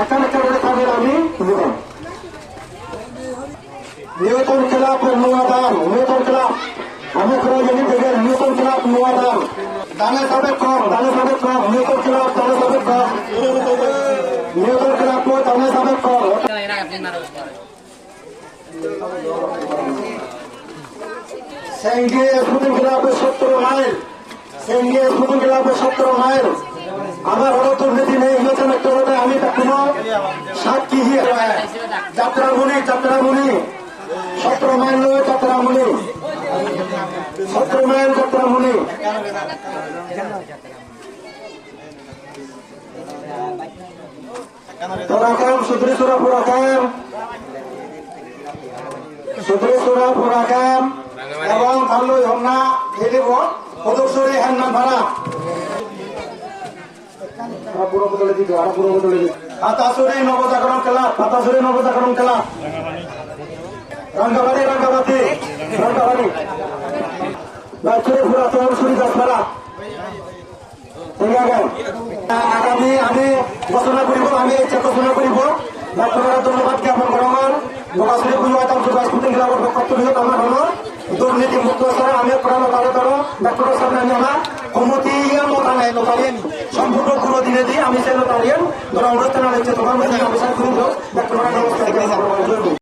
এখানে কেবল থাকবেন আমি জীবন নিউটন ক্লাব নোয়াদান নিউটন ক্লাব আমি কোনো জিনিস দেখেন নিউটন ক্লাব নোয়াদান দানে সবে কম নিউটন ক্লাব দানে সবে কম নিউটন ক্লাব দানে সবে কম সেঙ্গে স্কুটিং ক্লাবের 17 মাইল সেঙ্গে স্কুটিং ক্লাবের 17 মাইল আমার হলো দুর্নীতি নেই ইলেকশন একটা আমি কোনো সাক্ষী যাত্রামণি 17 মাইল নয় যাত্রামণি 17 মাইল যাত্রামণি পুরাকাম সুদ্রেশ্বরা পুরাকাম এবং ভালো হন্না খেলিব পদশ্বরী হান্নান ভাড়া পুরো বদলে দিত আর পুরো বদলে দিত হাতাশুরি নবজাগরণ খেলা রাঙ্গাবাড়ি বাচ্চারে পুরা চৌরশুরি গাছপালা আগামী আমি ঘোষণা করিব আমি ঘোষণা করিব ডাক্তাররা ধন্যবাদ জ্ঞাপন করা আমার বকাশুরি পুজো স্কুটিং ক্লাবের পক্ষ থেকে আমার হলো দুর্নীতি মুক্ত ছাড়া আমি প্রাণ তাড়াতাড় ডাক্তারের সামনে আমি আমার কমিটি লোকালিয়ান সম্পূর্ণ পুরো দিনে দিয়ে আমি সেই লোকালিয়ান ধরা অনুষ্ঠান আলোচনা তোমার মধ্যে ডাক্তাররা নমস্কার